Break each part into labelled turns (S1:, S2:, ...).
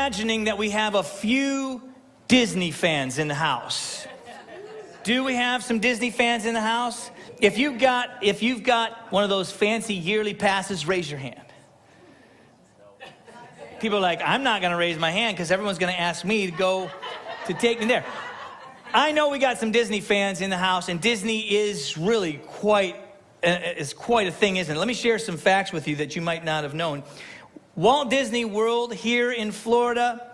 S1: imagining that we have a few Disney fans in the house. Do we have some Disney fans in the house? If you've got one of those fancy yearly passes, raise your hand. People are like, I'm not going to raise my hand because everyone's going to ask me to take me there. I know we got some Disney fans in the house, and Disney is really quite a thing, isn't it? Let me share some facts with you that you might not have known. Walt Disney World here in Florida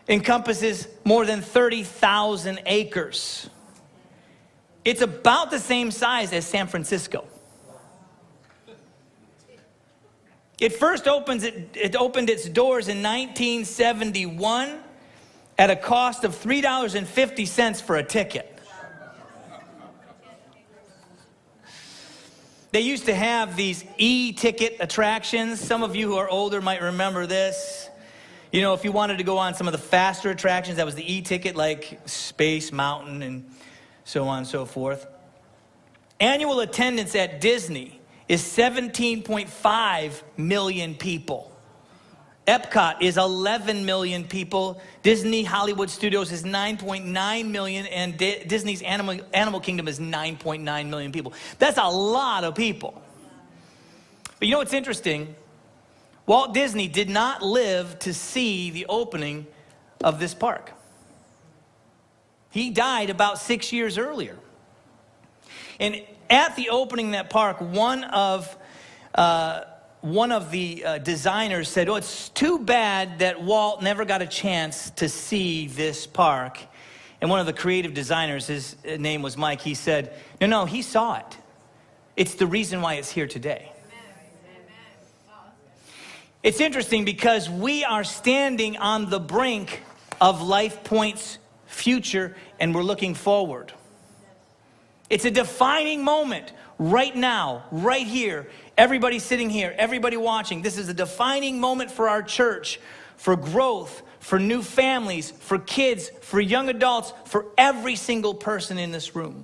S1: encompasses more than 30,000 acres. It's about the same size as San Francisco. It first opened its doors in 1971 at a cost of $3.50 for a ticket. They used to have these e-ticket attractions. Some of you who are older might remember this. You know, if you wanted to go on some of the faster attractions, that was the e-ticket, like Space Mountain and so on and so forth. Annual attendance at Disney is 17.5 million people. Epcot is 11 million people. Disney Hollywood Studios is 9.9 million, and Disney's Animal Kingdom is 9.9 million people. That's a lot of people. But you know what's interesting? Walt Disney did not live to see the opening of this park. He died about 6 years earlier. And at the opening of that park, one of the designers said, "Oh, it's too bad that Walt never got a chance to see this park." And one of the creative designers, his name was Mike, he said, no, he saw it. It's the reason why it's here today. It's interesting because we are standing on the brink of LifePoint's future, and we're looking forward. It's a defining moment right now, right here. Everybody sitting here, everybody watching. This is a defining moment for our church, for growth, for new families, for kids, for young adults, for every single person in this room.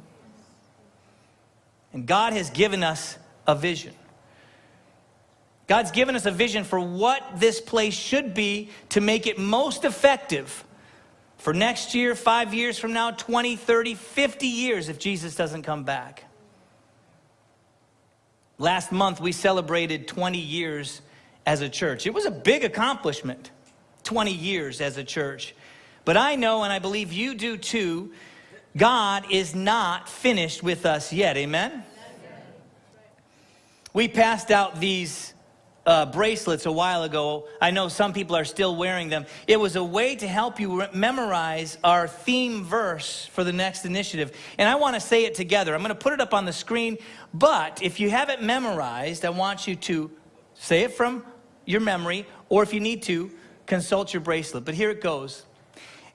S1: And God has given us a vision. God's given us a vision for what this place should be to make it most effective for next year, 5 years from now, 20, 30, 50 years if Jesus doesn't come back. Last month, we celebrated 20 years as a church. It was a big accomplishment, 20 years as a church. But I know, and I believe you do too, God is not finished with us yet. Amen? We passed out these bracelets a while ago. I know some people are still wearing them. It was a way to help you memorize our theme verse for the next initiative. And I want to say it together. I'm going to put it up on the screen. But if you have it memorized, I want you to say it from your memory, or if you need to, consult your bracelet. But here it goes.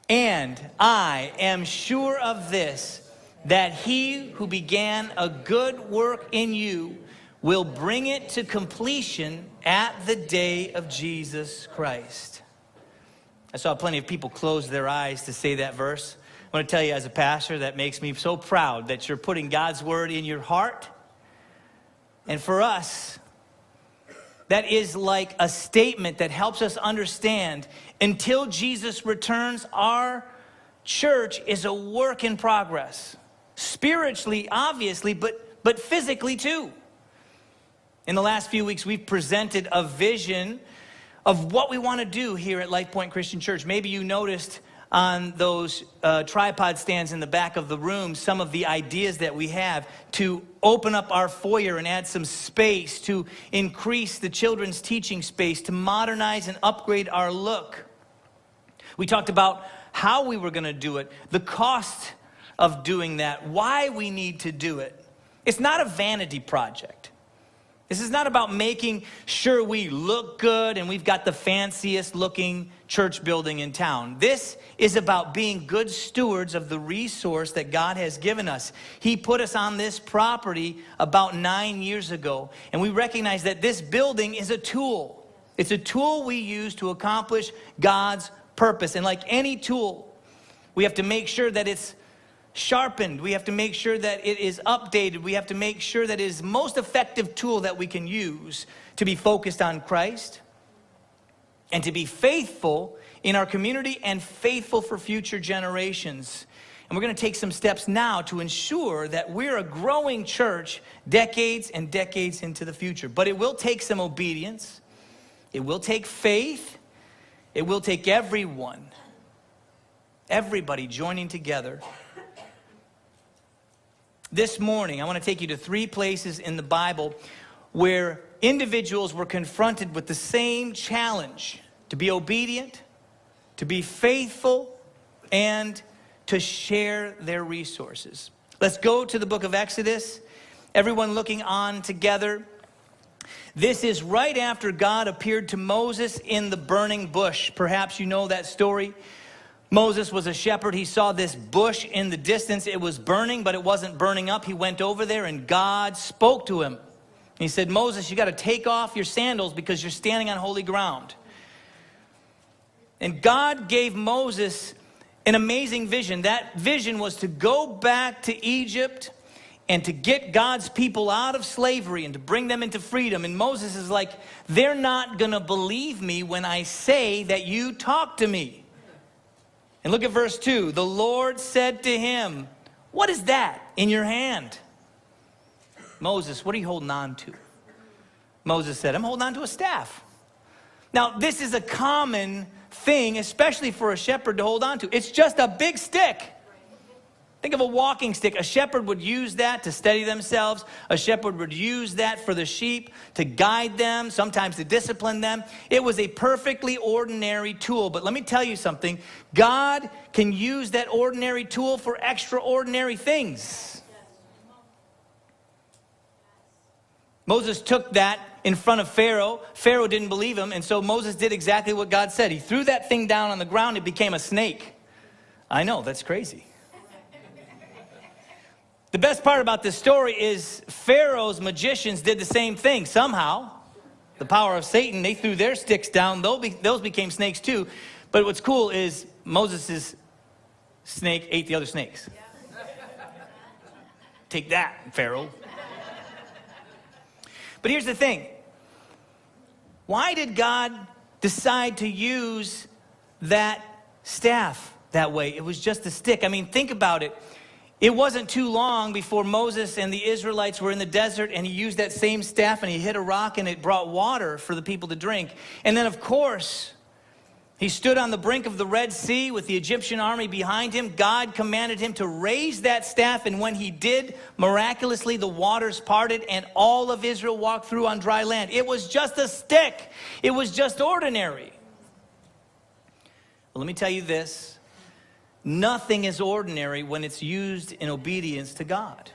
S1: And I am sure of this, that he who began a good work in you will bring it to completion at the day of Jesus Christ. I saw plenty of people close their eyes to say that verse. I want to tell you, as a pastor, that makes me so proud that you're putting God's word in your heart. And for us, that is like a statement that helps us understand, until Jesus returns, our church is a work in progress. Spiritually, obviously, but physically too. In the last few weeks, we've presented a vision of what we want to do here at LifePoint Christian Church. Maybe you noticed on those tripod stands in the back of the room some of the ideas that we have to open up our foyer and add some space, to increase the children's teaching space, to modernize and upgrade our look. We talked about how we were going to do it, the cost of doing that, why we need to do it. It's not a vanity project. This is not about making sure we look good and we've got the fanciest looking church building in town. This is about being good stewards of the resource that God has given us. He put us on this property about 9 years ago, and we recognize that this building is a tool. It's a tool we use to accomplish God's purpose. And like any tool, we have to make sure that it's sharpened. We have to make sure that it is updated. We have to make sure that it is the most effective tool that we can use to be focused on Christ and to be faithful in our community and faithful for future generations. And we're going to take some steps now to ensure that we're a growing church decades and decades into the future. But it will take some obedience. It will take faith. It will take everybody joining together. This morning, I want to take you to 3 places in the Bible where individuals were confronted with the same challenge: to be obedient, to be faithful, and to share their resources. Let's go to the book of Exodus. Everyone looking on together. This is right after God appeared to Moses in the burning bush. Perhaps you know that story. Moses was a shepherd. He saw this bush in the distance. It was burning, but it wasn't burning up. He went over there and God spoke to him. He said, Moses, you got to take off your sandals because you're standing on holy ground. And God gave Moses an amazing vision. That vision was to go back to Egypt and to get God's people out of slavery and to bring them into freedom. And Moses is like, they're not going to believe me when I say that you talk to me. And look at verse 2. The Lord said to him, what is that in your hand? Moses, what are you holding on to? Moses said, I'm holding on to a staff. Now, this is a common thing, especially for a shepherd to hold on to. It's just a big stick. Think of a walking stick. A shepherd would use that to steady themselves. A shepherd would use that for the sheep to guide them, sometimes to discipline them. It was a perfectly ordinary tool. But let me tell you something. God can use that ordinary tool for extraordinary things. Moses took that in front of Pharaoh. Pharaoh didn't believe him, and so Moses did exactly what God said. He threw that thing down on the ground. It became a snake. I know, that's crazy. The best part about this story is Pharaoh's magicians did the same thing. Somehow, the power of Satan, they threw their sticks down. Those became snakes too. But what's cool is Moses' snake ate the other snakes. Take that, Pharaoh. But here's the thing. Why did God decide to use that staff that way? It was just a stick. I mean, think about it. It wasn't too long before Moses and the Israelites were in the desert, and he used that same staff and he hit a rock and it brought water for the people to drink. And then, of course, he stood on the brink of the Red Sea with the Egyptian army behind him. God commanded him to raise that staff, and when he did, miraculously the waters parted and all of Israel walked through on dry land. It was just a stick. It was just ordinary. Well, let me tell you this. Nothing is ordinary when it's used in obedience to God.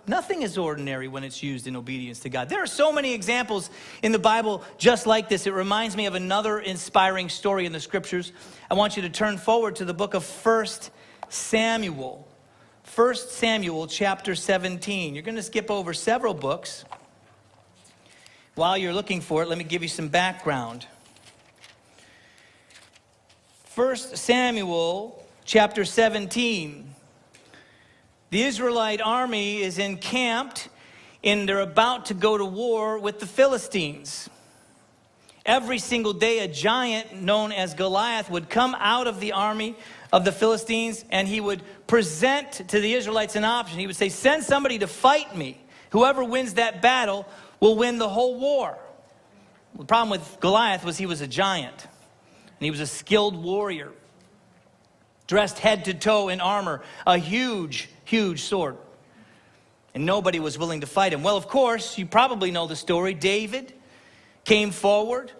S1: Nothing is ordinary when it's used in obedience to God. There are so many examples in the Bible just like this. It reminds me of another inspiring story in the scriptures. I want you to turn forward to the book of 1 Samuel. 1 Samuel chapter 17. You're going to skip over several books. While you're looking for it, let me give you some background. 1 Samuel chapter 17. The Israelite army is encamped and they're about to go to war with the Philistines. Every single day, a giant known as Goliath would come out of the army of the Philistines, and he would present to the Israelites an option. He would say, send somebody to fight me. Whoever wins that battle will win the whole war. The problem with Goliath was he was a giant, and he was a skilled warrior, dressed head to toe in armor, a huge sword. And nobody was willing to fight him. Well, of course, you probably know the story. David came forward,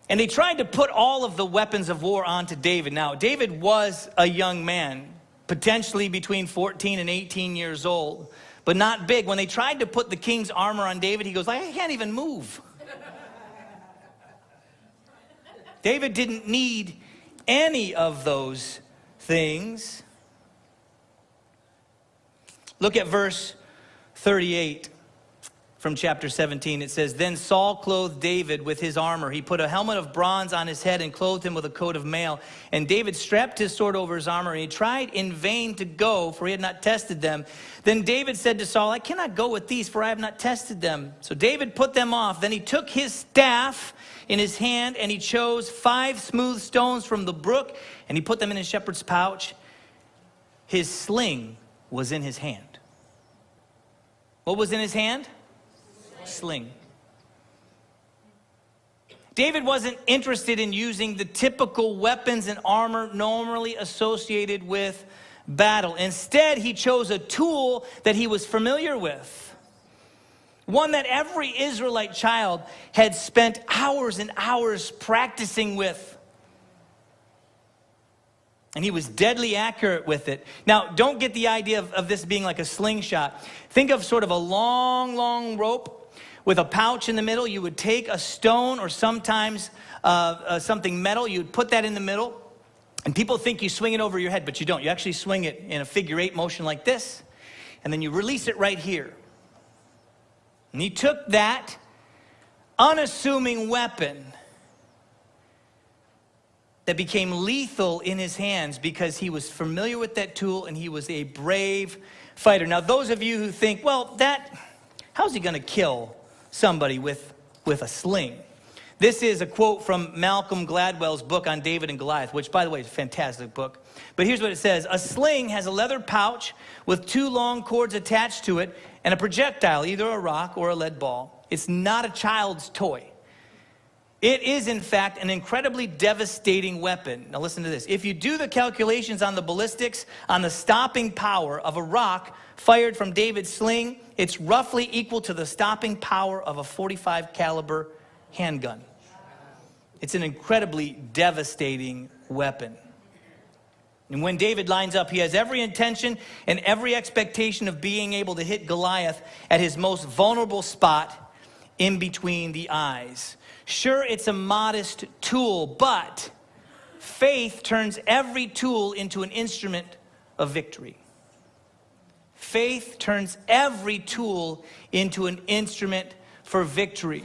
S1: and they tried to put all of the weapons of war onto David. Now, David was a young man, potentially between 14 and 18 years old, but not big. When they tried to put the king's armor on David, he goes, I can't even move. David didn't need any of those things. Look at verse 38. from chapter 17. It says, "Then Saul clothed David with his armor. He put a helmet of bronze on his head and clothed him with a coat of mail. And David strapped his sword over his armor, and he tried in vain to go, for he had not tested them. Then David said to Saul, I cannot go with these, for I have not tested them. So David put them off. Then he took his staff in his hand, and he chose 5 smooth stones from the brook, and he put them in his shepherd's pouch. His sling was in his hand." What was in his hand? Sling. David wasn't interested in using the typical weapons and armor normally associated with battle. Instead, he chose a tool that he was familiar with, one that every Israelite child had spent hours and hours practicing with. And he was deadly accurate with it. Now, don't get the idea of this being like a slingshot. Think of sort of a long, long rope with a pouch in the middle. You would take a stone or sometimes something metal. You would put that in the middle. And people think you swing it over your head, but you don't. You actually swing it in a figure 8 motion like this. And then you release it right here. And he took that unassuming weapon that became lethal in his hands because he was familiar with that tool and he was a brave fighter. Now, those of you who think, well, how's he going to kill somebody with a sling? This is a quote from Malcolm Gladwell's book on David and Goliath, which, by the way, is a fantastic book. But here's what it says. "A sling has a leather pouch with 2 long cords attached to it and a projectile, either a rock or a lead ball. It's not a child's toy. It is, in fact, an incredibly devastating weapon." Now listen to this. "If you do the calculations on the ballistics, on the stopping power of a rock fired from David's sling, it's roughly equal to the stopping power of a .45 caliber handgun. It's an incredibly devastating weapon." And when David lines up, he has every intention and every expectation of being able to hit Goliath at his most vulnerable spot in between the eyes. Sure, it's a modest tool, but faith turns every tool into an instrument of victory. Faith turns every tool into an instrument for victory.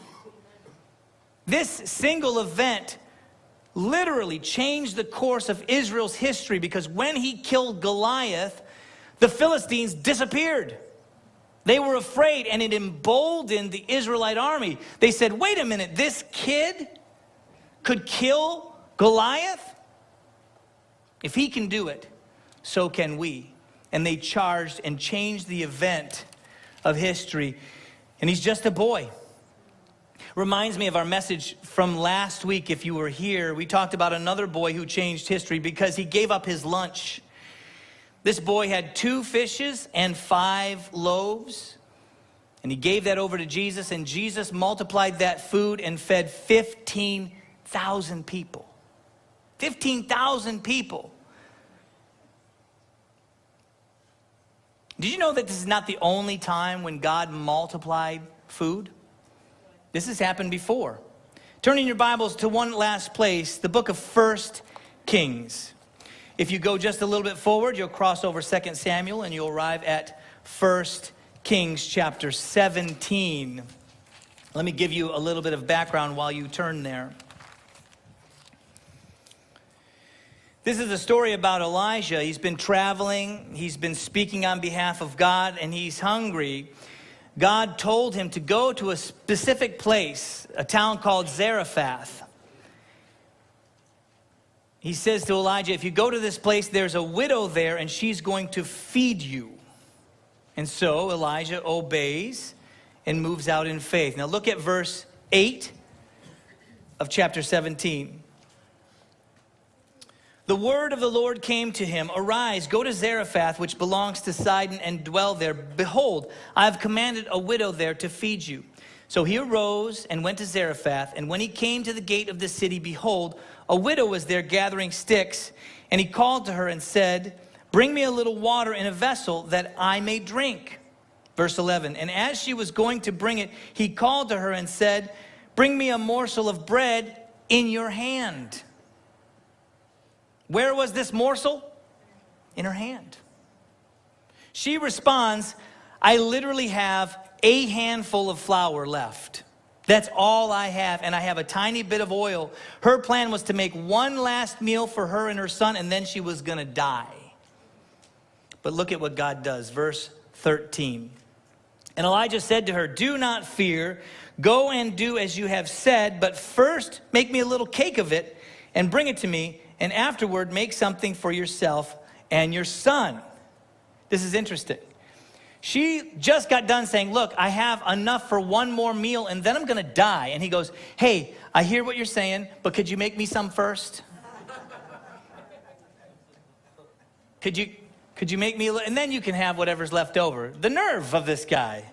S1: This single event literally changed the course of Israel's history because when he killed Goliath, the Philistines disappeared. They were afraid, and it emboldened the Israelite army. They said, wait a minute, this kid could kill Goliath? If he can do it, so can we. And they charged and changed the event of history. And he's just a boy. Reminds me of our message from last week. If you were here, we talked about another boy who changed history because he gave up his lunch. This boy had 2 fishes and 5 loaves, and he gave that over to Jesus, and Jesus multiplied that food and fed 15,000 people. 15,000 people. Did you know that this is not the only time when God multiplied food? This has happened before. Turn in your Bibles to one last place, the book of 1 Kings. If you go just a little bit forward, you'll cross over 2 Samuel and you'll arrive at 1 Kings chapter 17. Let me give you a little bit of background while you turn there. This is a story about Elijah. He's been traveling, he's been speaking on behalf of God, and he's hungry. God told him to go to a specific place, a town called Zarephath. He says to Elijah, if you go to this place, there's a widow there, and she's going to feed you. And so Elijah obeys and moves out in faith. Now look at verse 8 of chapter 17. The word of the Lord came to him, arise, go to Zarephath, which belongs to Sidon, and dwell there. Behold, I have commanded a widow there to feed you. So he arose and went to Zarephath, and when he came to the gate of the city, behold, a widow was there gathering sticks. And he called to her and said, bring me a little water in a vessel that I may drink. Verse 11, and as she was going to bring it, he called to her and said, bring me a morsel of bread in your hand. Where was this morsel? In her hand. She responds, I literally have a handful of flour left. That's all I have, and I have a tiny bit of oil. Her plan was to make one last meal for her and her son, and then she was going to die. But look at what God does. Verse 13. And Elijah said to her, do not fear. Go and do as you have said, but first make me a little cake of it and bring it to me, and afterward make something for yourself and your son. This is interesting. She just got done saying, look, I have enough for one more meal and then I'm going to die. And he goes, hey, I hear what you're saying, but could you make me some first? Could you make me a little, and then you can have whatever's left over. The nerve of this guy.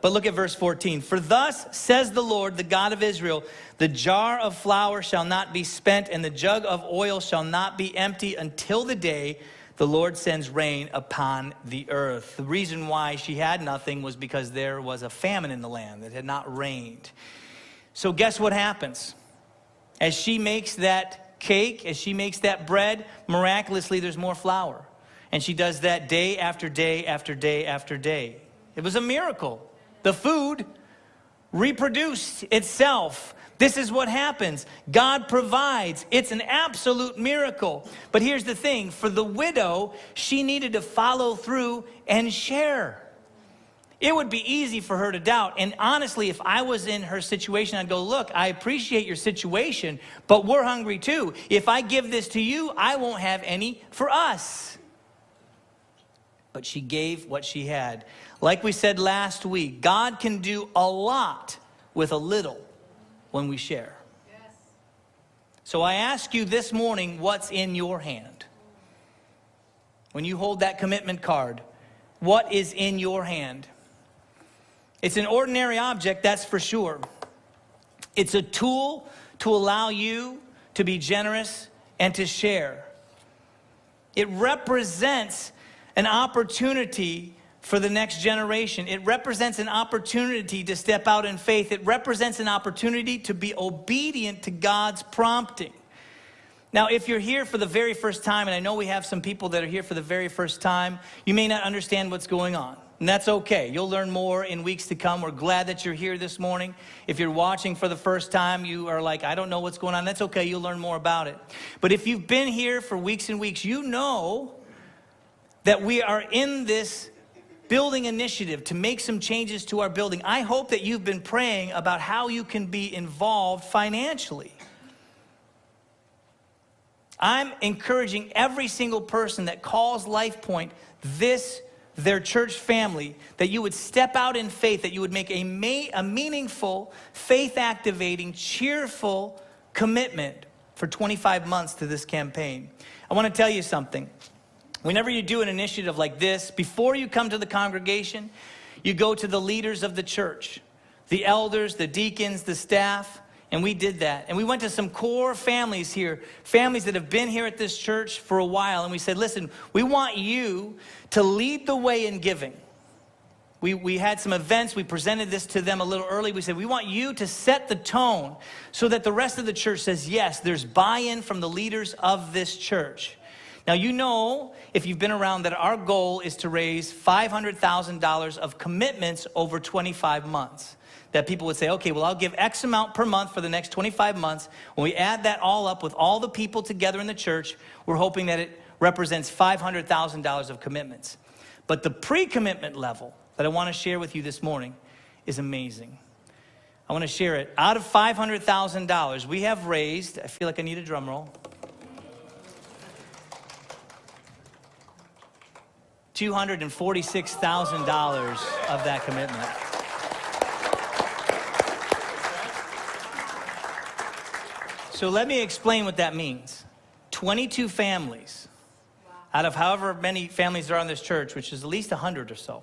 S1: But look at verse 14. For thus says the Lord, the God of Israel, the jar of flour shall not be spent and the jug of oil shall not be empty until the day the Lord sends rain upon the earth. The reason why she had nothing was because there was a famine in the land that had not rained. So guess what happens? As she makes that cake, as she makes that bread, miraculously there's more flour. And she does that day after day after day after day. It was a miracle. The food reproduced itself. This is what happens. God provides. It's an absolute miracle. But here's the thing. For the widow, she needed to follow through and share. It would be easy for her to doubt. And honestly, if I was in her situation, I'd go, look, I appreciate your situation, but we're hungry too. If I give this to you, I won't have any for us. But she gave what she had. Like we said last week, God can do a lot with a little when we share. Yes. So I ask you this morning, what's in your hand? When you hold that commitment card, what is in your hand? It's an ordinary object, that's for sure. It's a tool to allow you to be generous and to share. It represents an opportunity for the next generation. It represents an opportunity to step out in faith. It represents an opportunity to be obedient to God's prompting. Now, if you're here for the very first time, and I know we have some people that are here for the very first time, you may not understand what's going on. And that's okay. You'll learn more in weeks to come. We're glad that you're here this morning. If you're watching for the first time, you are like, I don't know what's going on. That's okay. You'll learn more about it. But if you've been here for weeks and weeks, you know that we are in this building initiative to make some changes to our building. I hope that you've been praying about how you can be involved financially. I'm encouraging every single person that calls LifePoint their church family, that you would step out in faith, that you would make a meaningful, faith-activating, cheerful commitment for 25 months to this campaign. I want to tell you something. Whenever you do an initiative like this, before you come to the congregation, you go to the leaders of the church, the elders, the deacons, the staff, and we did that. And we went to some core families here, families that have been here at this church for a while, and we said, listen, we want you to lead the way in giving. We had some events, we presented this to them a little early. We said, we want you to set the tone so that the rest of the church says, yes, there's buy-in from the leaders of this church. Now, you know, if you've been around, that our goal is to raise $500,000 of commitments over 25 months. That people would say, okay, well, I'll give X amount per month for the next 25 months. When we add that all up with all the people together in the church, we're hoping that it represents $500,000 of commitments. But the pre-commitment level that I want to share with you this morning is amazing. I want to share it. Out of $500,000, we have raised, I feel like I need a drum roll, $246,000 of that commitment. So let me explain what that means. 22 families, out of however many families there are in this church, which is at least 100 or so,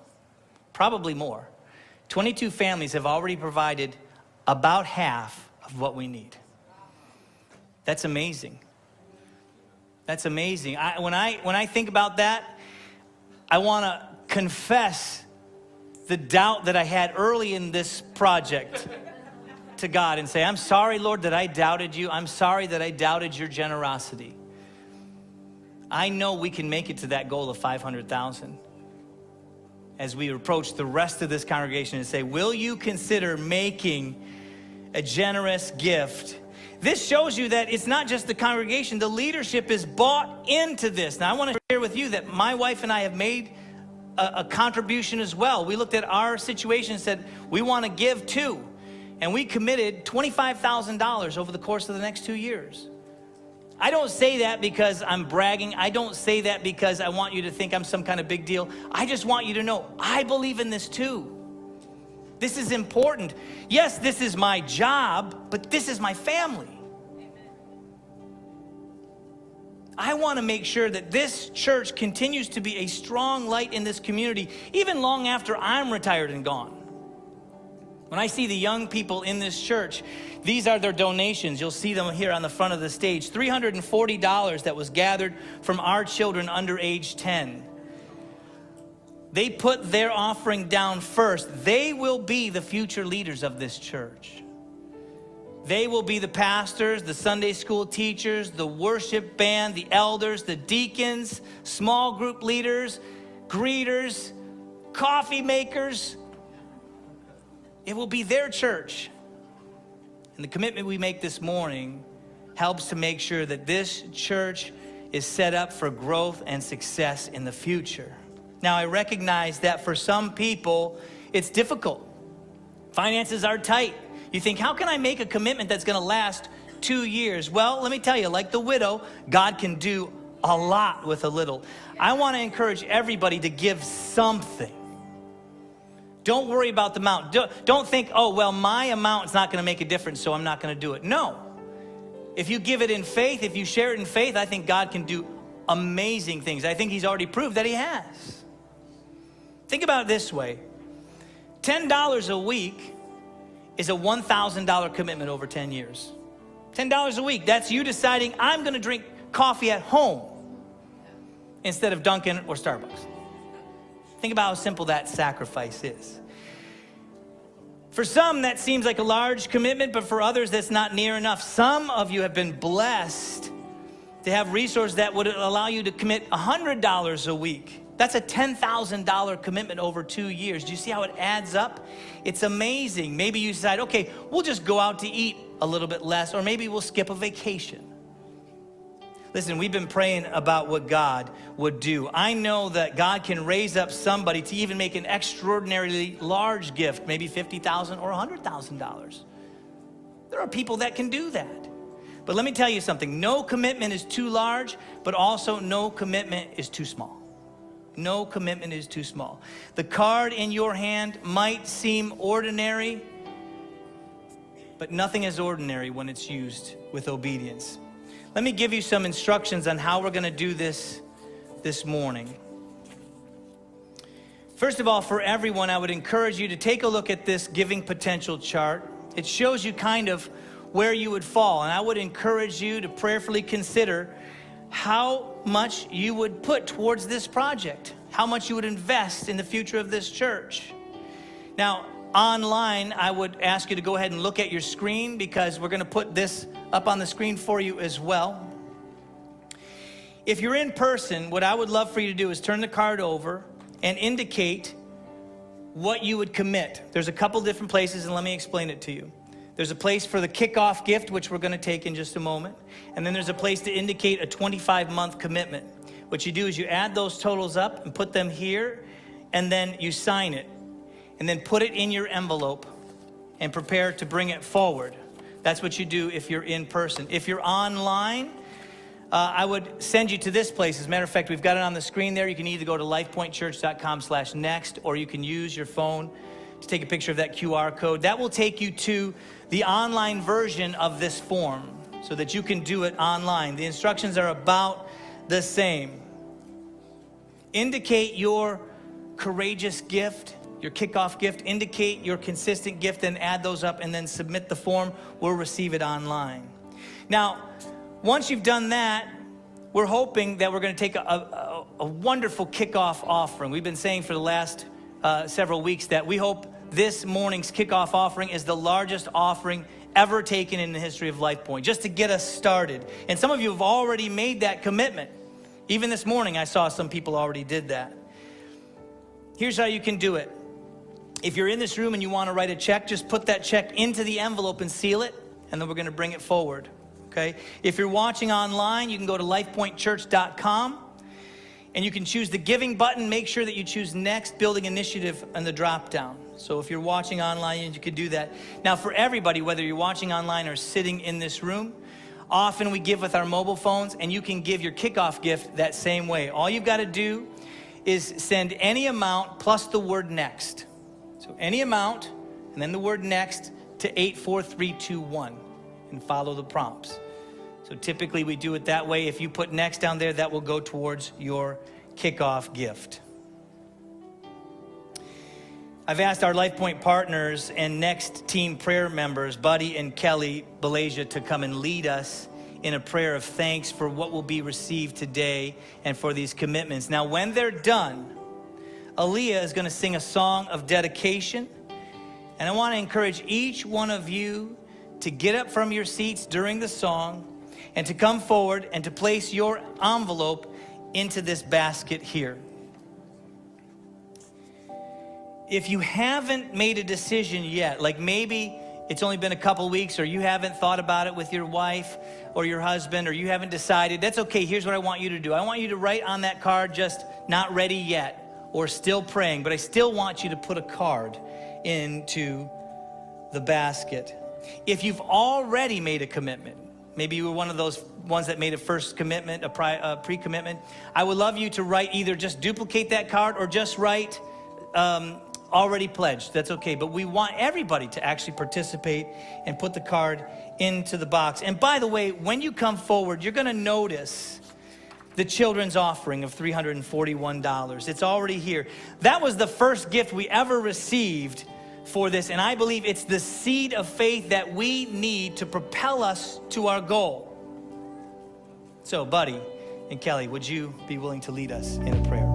S1: probably more, 22 families have already provided about half of what we need. That's amazing. That's amazing. When I think about that, I want to confess the doubt that I had early in this project to God and say, I'm sorry, Lord, that I doubted you. I'm sorry that I doubted your generosity. I know we can make it to that goal of 500,000. as we approach the rest of this congregation and say, will you consider making a generous gift? This shows you that it's not just the congregation. The leadership is bought into this. Now, I want to share with you that my wife and I have made a contribution as well. We looked at our situation and said, we want to give too. And we committed $25,000 over the course of the next 2 years. I don't say that because I'm bragging. I don't say that because I want you to think I'm some kind of big deal. I just want you to know I believe in this too. This is important. Yes, this is my job, but this is my family. I want to make sure that this church continues to be a strong light in this community, even long after I'm retired and gone. When I see the young people in this church, these are their donations. You'll see them here on the front of the stage. $340 that was gathered from our children under age 10. They put their offering down first. They will be the future leaders of this church. They will be the pastors, the Sunday school teachers, the worship band, the elders, the deacons, small group leaders, greeters, coffee makers. It will be their church. And the commitment we make this morning helps to make sure that this church is set up for growth and success in the future. Now, I recognize that for some people, it's difficult. Finances are tight. You think, how can I make a commitment that's going to last 2 years? Well, let me tell you, like the widow, God can do a lot with a little. I want to encourage everybody to give something. Don't worry about the amount. Don't think, oh, well, my amount is not going to make a difference, so I'm not going to do it. No. If you give it in faith, if you share it in faith, I think God can do amazing things. I think he's already proved that he has. Think about it this way. $10 a week is a $1,000 commitment over 10 years. $10 a week, that's you deciding I'm going to drink coffee at home instead of Dunkin' or Starbucks. Think about how simple that sacrifice is. For some, that seems like a large commitment, but for others, that's not near enough. Some of you have been blessed to have resources that would allow you to commit $100 a week. That's a $10,000 commitment over 2 years. Do you see how it adds up? It's amazing. Maybe you decide, okay, we'll just go out to eat a little bit less, or maybe we'll skip a vacation. Listen, we've been praying about what God would do. I know that God can raise up somebody to even make an extraordinarily large gift, maybe $50,000 or $100,000. There are people that can do that. But let me tell you something. No commitment is too large, but also no commitment is too small. No commitment is too small. The card in your hand might seem ordinary, but nothing is ordinary when it's used with obedience. Let me give you some instructions on how we're going to do this morning. First of all, for everyone, I would encourage you to take a look at this giving potential chart. It shows you kind of where you would fall, and I would encourage you to prayerfully consider how much you would put towards this project, how much you would invest in the future of this church. Now, online, I would ask you to go ahead and look at your screen, because we're going to put this up on the screen for you as well. If you're in person, what I would love for you to do is turn the card over and indicate what you would commit. There's a couple different places, and let me explain it to you. There's a place for the kickoff gift, which we're going to take in just a moment. And then there's a place to indicate a 25-month commitment. What you do is you add those totals up and put them here, and then you sign it. And then put it in your envelope and prepare to bring it forward. That's what you do if you're in person. If you're online, I would send you to this place. As a matter of fact, we've got it on the screen there. You can either go to lifepointchurch.com/next, or you can use your phone to take a picture of that QR code. That will take you to the online version of this form so that you can do it online. The instructions are about the same. Indicate your courageous gift, your kickoff gift. Indicate your consistent gift, and add those up, and then submit the form. We'll receive it online. Now, once you've done that, we're hoping that we're going to take a wonderful kickoff offering. We've been saying for the last several weeks that we hope this morning's kickoff offering is the largest offering ever taken in the history of LifePoint, just to get us started. And some of you have already made that commitment. Even this morning, I saw some people already did that. Here's how you can do it. If you're in this room and you want to write a check, just put that check into the envelope and seal it, and then we're going to bring it forward, okay? If you're watching online, you can go to LifePointChurch.com, and you can choose the giving button. Make sure that you choose Next Building Initiative on the drop-down. So if you're watching online, you could do that. Now, for everybody, whether you're watching online or sitting in this room, often we give with our mobile phones, and you can give your kickoff gift that same way. All you've got to do is send any amount plus the word next. So any amount, and then the word next to 84321, and follow the prompts. So typically we do it that way. If you put next down there, that will go towards your kickoff gift. I've asked our LifePoint partners and Next team prayer members, Buddy and Kelly Balasia, to come and lead us in a prayer of thanks for what will be received today and for these commitments. Now, when they're done, Aaliyah is going to sing a song of dedication. And I want to encourage each one of you to get up from your seats during the song and to come forward and to place your envelope into this basket here. If you haven't made a decision yet, like maybe it's only been a couple weeks, or you haven't thought about it with your wife or your husband, or you haven't decided, that's okay. Here's what I want you to do. I want you to write on that card, just not ready yet, or still praying, but I still want you to put a card into the basket. If you've already made a commitment, maybe you were one of those ones that made a first commitment, a pre-commitment, I would love you to write, either just duplicate that card or just write already pledged. That's okay. But we want everybody to actually participate and put the card into the box. And by the way, when you come forward, you're going to notice the children's offering of $341. It's already here. That was the first gift we ever received for this, and I believe it's the seed of faith that we need to propel us to our goal. So, Buddy and Kelly, would you be willing to lead us in a prayer?